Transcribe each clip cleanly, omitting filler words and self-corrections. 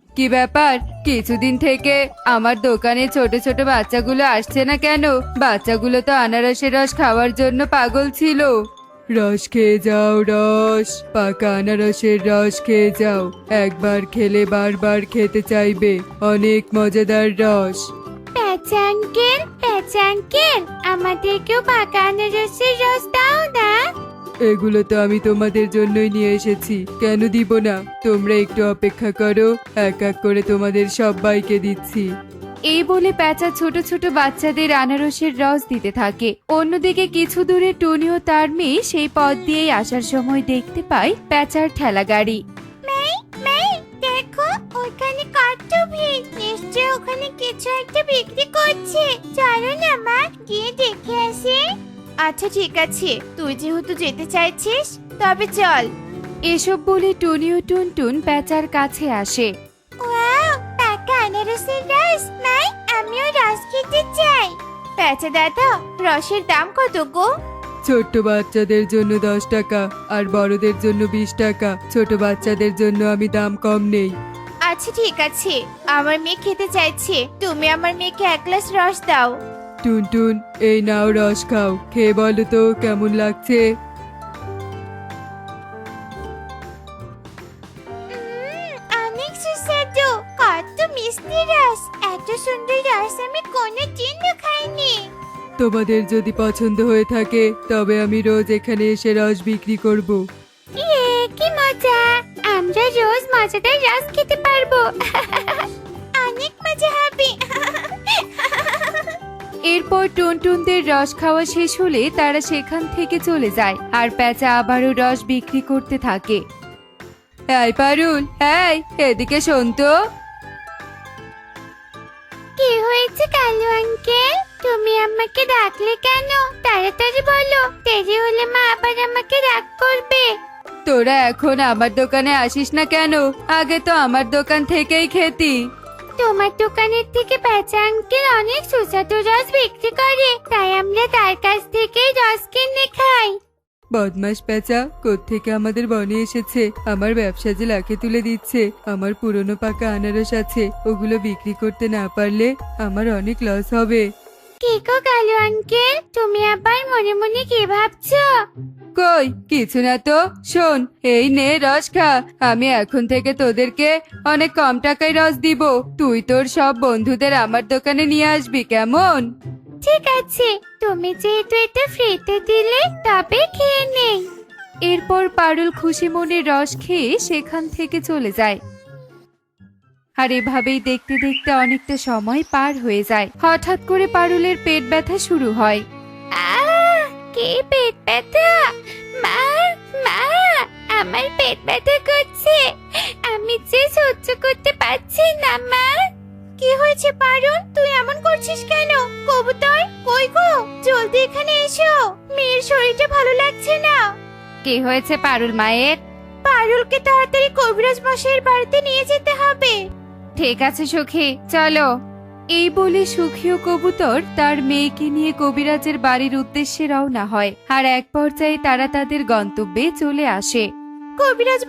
কি ব্যাপার, কিছুদিন থেকে আমার দোকানে ছোট ছোট বাচ্চাগুলো আসছে না কেন? বাচ্চাগুলো তো আনারসের রস খাওয়ার জন্য পাগল ছিল। রস খেয়ে যাও, রস, পাকা আনারসের রস খেয়ে যাও। একবার খেলে বারবার খেতে চাইবে, অনেক মজাদার রস। প্যাঁচা আঙ্কেল, আমাদেরকেও পাকা আনারসের রস দাও না। এগুলো তো আমি তোমাদের জন্যই নিয়ে এসেছি, কেন দিব না? তোমরা একটু অপেক্ষা করো, এক এক করে তোমাদের সবাইকে দিচ্ছি। এই বলে প্যাঁচা ছোট ছোট বাচ্চাদের আনারসের রস দিতে থাকে। অন্যদিকে কিছু দূরে টুনি ও তার মেয়ে সেই পথ দিয়েই আসার সময় দেখতে পায় প্যাঁচার ঠেলা গাড়ি। মেই, দেখো ওখানে কত ভিড়, নিশ্চয় ওখানে কিছু একটা বিক্রি করছে। চলো না মা, গিয়ে দেখে আসি। আচ্ছা ঠিক আছে, তুই যেহেতু যেতে চাইছিস তবে চল। এসব বলে টুনি ও টুনটুন প্যাঁচার কাছে আসে। ওয়াও, পাকা আনারসের রস, মাই আমিও রস খেতে চাই। প্যাঁচা দাদা, রসের দাম কত গো? ছোট্ট বাচ্চাদের জন্য 10 টাকা আর বড়দের জন্য 20 টাকা। ছোট বাচ্চাদের জন্য আমি দাম কম নেই। আচ্ছা ঠিক আছে, আমার মেয়ে খেতে চাইছে, তুমি আমার মেয়েকে এক গ্লাস রস দাও। টুনটুন, এই নাও রস খাও, খেয়ে বলো তো কেমন লাগছে। অনেক সুস্বাদু, কত মিষ্টি রস। এত সুন্দর রস আমি কোনোদিনও খাইনি। তোমাদের যদি পছন্দ হয়ে থাকে তবে আমি রোজ এখানে এসে রস বিক্রি করব। ইয়ে, কি মজা! আমরা রোজ মজাদার রস খেতে পারবো। অনেক মজা হবে। এরপর টুনটুনদের রস খাওয়া শেষ হলে তারা সেখান থেকে চলে যায় আর প্যাঁচা আবারও রস বিক্রি করতে থাকে। এই পারুল, এই এদিকে শোন তো। কি হয়েছে কালু আঙ্কেল? তুমি আমাকে ডাকলে কেন? তাড়াতাড়ি বলো, দেরি হলে মা আবার আমাকে রাগ করবে। তোরা এখন আমার দোকানে আসিস না কেন? আগে তো আমার দোকান থেকেই খেতি। তোমার দোকানের থেকে প্যাঁচা আঙ্কেল অনেক সুস্বাদু রস বিক্রি করে, তাই আমরা তার কাছ থেকেই রস কিনে খাই। বদমাস প্যাঁচা, কোত্থেকে আমাদের বনে এসেছে, আমার ব্যবসা যে লাখে তুলে দিচ্ছে। আমার পুরনো পাকা আনারস আছে, ওগুলো বিক্রি করতে না পারলে আমার অনেক লস হবে। কি গো কালু আঙ্কেল, তুমি আবার মনে মনে কি ভাবছো? কই কিছু না তো। শোন, এই নে রস খা। আমি এখন থেকে তোদেরকে অনেক কম টাকায় রস দিব। তুই তোর সব বন্ধুদের আমার দোকানে নিয়ে আসবি, কেমন? ঠিক আছে, তুমি যেহেতু এটা ফ্রিতে দিলে তবে খেয়ে নেই। এরপর পারুল খুশি মনে রস খেয়ে সেখান থেকে চলে যায়। আর এভাবেই দেখতে দেখতে অনেকটা সময় পার হয়ে যায়। হঠাৎ করে পারুলের পেট ব্যথা শুরু হয়। কি পেট ব্যথা! মা, মা, আমার পেট ব্যথা করছে, আমি যে সহ্য করতে পারছি না। মা, কি হয়েছে পারুল? তুই এমন করছিস কেন? কবুতর কই গো, জলদি এখানে এসো, মেয়ের শরীরটা ভালো লাগছে না। কি হয়েছে পারুল মায়ের? পারুলকে তাড়াতাড়ি কবিরাজ মশাইয়ের বাড়িতে নিয়ে যেতে হবে। ঠিক আছে সুখী, চলো। এই বলে সুখী ও কবুতর তার মেয়েকে নিয়ে কবিরাজের বাড়ির উদ্দেশ্যে রওনা হয় আর এক পর্যায়ে তারা তাদের গন্তব্যে চলে আসে। কবিরাজ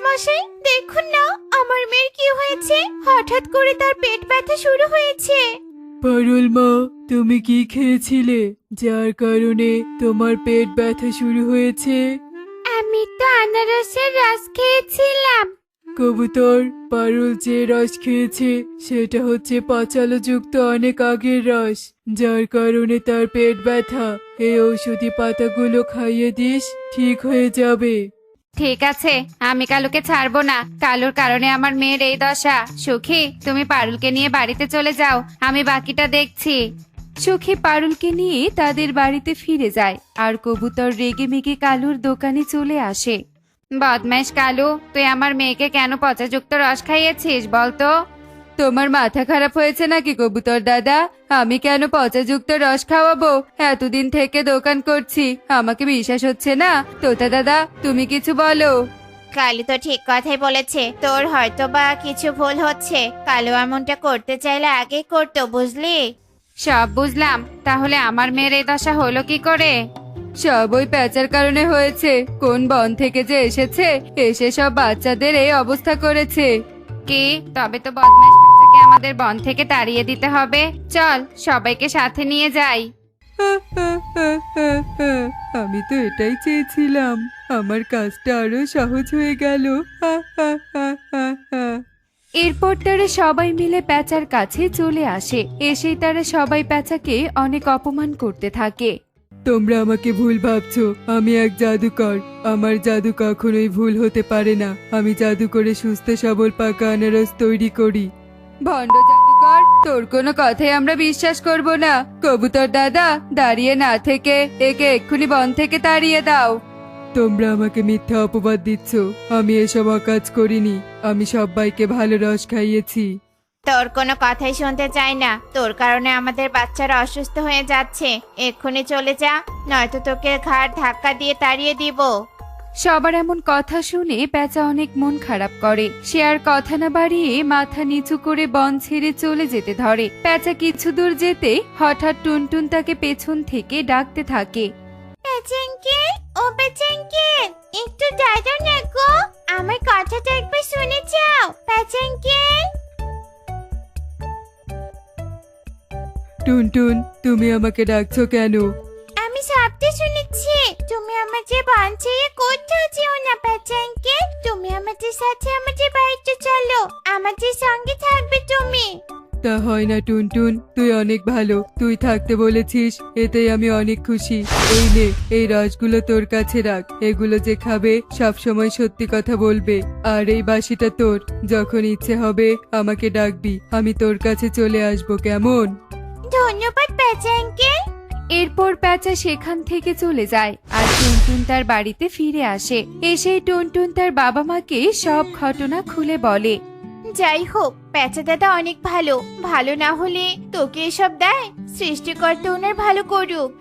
মশাই, দেখুন না আমার মেয়ের কি হয়েছে, হঠাৎ করে তার পেট ব্যথা শুরু হয়েছে। পারুল মা, তুমি কি খেয়েছিলে যার কারণে তোমার পেট ব্যথা শুরু হয়েছে? আমি তো আনারসের রস খেয়েছিলাম। কবুতর, পারুল যে রস খেয়েছে সেটা হচ্ছে পাচালো যুক্ত অনেক আগের রস, যার কারণে তার পেট ব্যথা। এই ঔষধি পাতাগুলো খাইয়ে দিস, ঠিক হয়ে যাবে। ঠিক আছে, আমি কালুকে ছাড়বো না। কালুর কারণে আমার মেয়ের এই দশা। সুখী, তুমি পারুলকে নিয়ে বাড়িতে চলে যাও, আমি বাকিটা দেখছি। সুখী পারুলকে নিয়ে তাদের বাড়িতে ফিরে যায় আর কবুতর রেগে মেগে কালুর দোকানে চলে আসে। বদমাইশ কালু, তুই আমার মেয়েকে কেন পচাযুক্ত রস খাইয়েছিস বলতো? তোমার মাথা খারাপ হয়েছে নাকি কবুতর দাদা? আমি কেন পচাযুক্ত রস খাওয়াবো? এতদিন থেকে দোকান করছি, আমাকে বিশ্বাস হচ্ছে না? তোতা দাদা, তুমি কিছু বলো। কালু তো ঠিক কথাই বলেছে, তোর হয়তো বা কিছু ভুল হচ্ছে। কালু এমনটা করতে চাইলে আগেই করতো, বুঝলি? সব বুঝলাম, তাহলে আমার মেয়ের এই দশা হলো কি করে? সব ওই প্যাঁচার কারণে হয়েছে। কোন বন থেকে যে এসেছে, এসে সব বাচ্চাদের এই অবস্থা করেছে। কি, তবে তো বদমাশ বাচ্চাকে আমাদের বন থেকে তাড়িয়ে দিতে হবে। চল, সবাইকে সাথে নিয়ে যাই। আমি তো এটাই চেয়েছিলাম, আমার কাজটা আরো সহজ হয়ে গেল। এরপর তারা সবাই মিলে প্যাঁচার কাছে চলে আসে। এসেই তারা সবাই প্যাঁচাকে অনেক অপমান করতে থাকে। তোমরা আমাকে ভুল ভাবছো, আমি এক জাদুকর। আমার জাদু কখনোই ভুল হতে পারে না। আমি জাদু করে সুস্থ সবল পাকা আনারস তৈরি করি। ভণ্ড জাদুকর, তোর কোনো কথাই আমরা বিশ্বাস করব না। কবুতর দাদা, দাঁড়িয়ে না থেকে একে এক্ষুনি বন থেকে তাড়িয়ে দাও। তোমরা আমাকে মিথ্যা অপবাদ দিচ্ছ। আমি এসব অকাজ করিনি। আমি সবাইকে ভালো রস খাইয়েছি। তোর কোনো কথাই শুনতে চাই না। তোর কারণে আমাদের বাচ্চারা অসুস্থ হয়ে যাচ্ছে। এক্ষুনি চলে যা, নয়তো তোকে ঘাড় ধাক্কা দিয়ে তাড়িয়ে দিব। সবার এমন কথা শুনে প্যাঁচা অনেক মন খারাপ করে। সে আর কথা না বাড়িয়ে মাথা নিচু করে বন ছেড়ে চলে যেতে ধরে। প্যাঁচা কিছু দূর যেতে হঠাৎ টুনটুন তাকে পেছন থেকে ডাকতে থাকে। পেচেঙ্কে, ও পেচেঙ্কে, একটু দাঁড়াও না গো, আমার কথাটা একবার শুনে যাও। পেচেঙ্কে। টুনটুন, তুমি আমাকে ডাকছো কেন? আমি সবটা শুনেছি। তুমি আমাকে বাঁচিয়ে কোথাও যেও না পেচেঙ্কে। তুমি আমাদের সাথে আমাদের বাড়িতে চলো, আমাদের সঙ্গে থাকবে তুমি। তা হয় না টুনটুন, তুই অনেক ভালো। তুই থাকতে বলেছিস, এতেই আমি অনেক খুশি। এই নে, এই রসগুলো তোর কাছে রাখ। এগুলো যে খাবে সব সময় সত্যি কথা বলবে। আর এই বাঁশিটা তোর। যখন ইচ্ছে হবে আমাকে ডাকবি, আমি তোর কাছে চলে আসবো, কেমন? ধন্যবাদ পেচেঙ্কে। এরপর প্যাঁচা সেখান থেকে চলে যায় আর টুনটুন তার বাড়িতে ফিরে আসে। এসেই টুনটুন তার বাবা মাকে সব ঘটনা খুলে বলে। যাই হোক, পেঁচা দাদা অনেক ভালো। ভালো না হলে তোকে এসব দেয়? সৃষ্টিকর্তা ওনার ভালো করুক।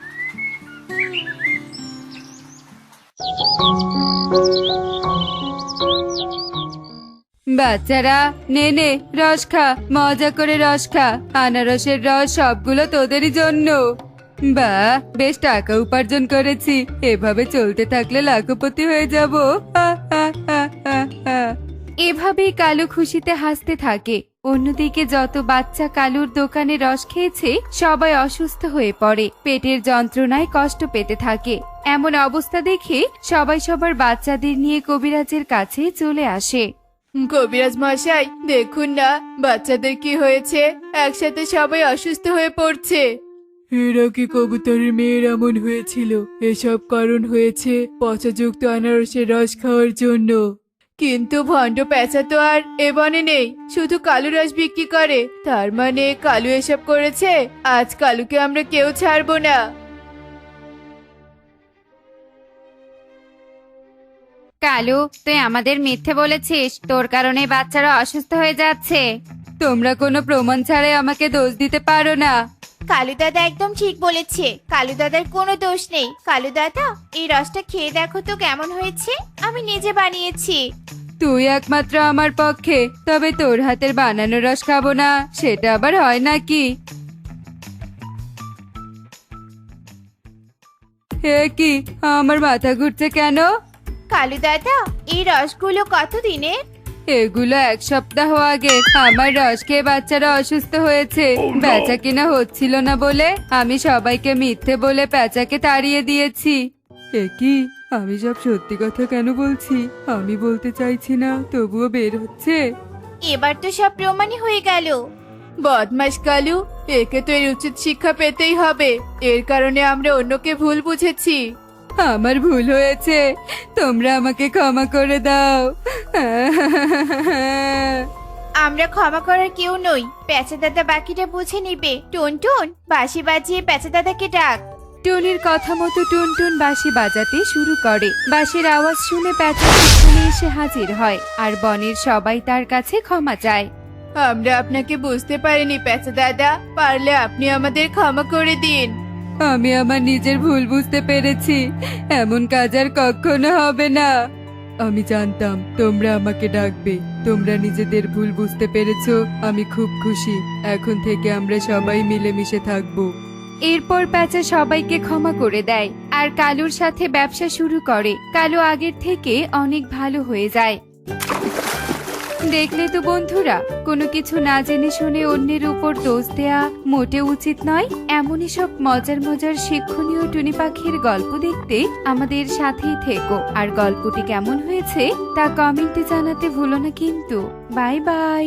বাচ্চারা, নে নে রস খা, মজা করে রস খা। আনারসের রস সবগুলো তোদেরই জন্য। বাহ, বেশ টাকা উপার্জন করেছি। এভাবে চলতে থাকলে লাখপতি হয়ে যাব। এভাবেই কালু খুশিতে হাসতে থাকে। অন্যদিকে যত বাচ্চা কালুর দোকানে রস খেয়েছে সবাই অসুস্থ হয়ে পড়ে, পেটের যন্ত্রণায় কষ্ট পেতে থাকে। এমন অবস্থা দেখে সবাই সবার বাচ্চাদের নিয়ে কবিরাজের কাছে চলে আসে। কবিরাজ মশাই, দেখুন না বাচ্চাদের কি হয়েছে। একসাথে সবাই অসুস্থ হয়ে পড়ছে। এরা কি কবুতরের মেয়ের এমন হয়েছিল? এসব কারণ হয়েছে পচাযুক্ত আনারসের রস খাওয়ার জন্য। কিন্তু ভণ্ড পেঁচা তো আর এ বনে নেই, শুধু কালু রস বিক্রি করে। তার মানে কালু এসব করেছে। আজ কালুকে আমরা কেউ ছাড়বো না। কালু, তুই আমাদের মিথ্যে বলেছিস। তোর কারণে বাচ্চারা অসুস্থ হয়ে যাচ্ছে। তোমরা কোনো প্রমাণ ছাড়াই আমাকে দোষ দিতে পারো না। কালু দাদা একদম ঠিক বলেছে। কালু দাদার কোনো দোষ নেই। কালু দাদা, এই রসটা খেয়ে দেখো তো কেমন হয়েছে। আমি নিজে বানিয়েছি। তুই একমাত্র আমার পক্ষে, তবে তোর হাতের বানানো রস খাবো না, সেটা আবার হয় নাকি? হে কি, আমার মাথা ঘুরছে কেন? কালু দাদা, এই রসগুলো কতদিনে? এগুলো এক সপ্তাহ আগে। আমার রস খেয়ে বাচ্চারা অসুস্থ হয়েছে। বেচা কিনা হচ্ছিল না বলে আমি সবাইকে মিথ্যে বলে প্যাঁচাকে তাড়িয়ে দিয়েছি। এ কি, আমি সব সত্যি কথা কেন বলছি? আমি বলতে চাইছি না, তবুও বের হচ্ছে। এবার তো সব প্রমাণই হয়ে গেল। বদমাস কালু, একে তো এর উচিত শিক্ষা পেতেই হবে। এর কারণে আমরা অন্যকে ভুল বুঝেছি। আমার ভুল হয়েছে, তোমরা আমাকে ক্ষমা করে দাও। আমরা ক্ষমা করার কেউ নই। পেঁচা দাদা বাকিটা বুঝে নিবে। টুনটুন, বাঁশি বাজিয়ে পেঁচা দাদাকে ডাক। টুনির কথা মতো টুনটুন বাঁশি বাজাতে শুরু করে। বাঁশির আওয়াজ শুনে প্যাঁচা সেখানে এসে হাজির হয় আর বনের সবাই তার কাছে ক্ষমা চায়। আমরা আপনাকে বুঝতে পারিনি পেঁচা দাদা, পারলে আপনি আমাদের ক্ষমা করে দিন। আমি আমার নিজের ভুল বুঝতে পেরেছি। এমন কাজ আর কখনো হবে না। আমি জানতাম তোমরা আমাকে ডাকবে। তোমরা নিজেদের ভুল বুঝতে পেরেছো, আমি খুব খুশি। এখন থেকে আমরা সবাই মিলেমিশে থাকবো। এরপর প্যাঁচা সবাইকে ক্ষমা করে দেয়। আর কালুর সাথে ব্যবসা শুরু করে। কালু আগের থেকে অনেক ভালো হয়ে যায়। দেখলে তো বন্ধুরা, কোনো কিছু না জেনে শুনে অন্যের উপর দোষ দেয়া মোটেও উচিত নয়। এমনই সব মজার মজার শিক্ষণীয় টুনি পাখির গল্প দেখতে আমাদের সাথেই থেকো। আর গল্পটি কেমন হয়েছে তা কমেন্টে জানাতে ভুলো না কিন্তু। Bye bye.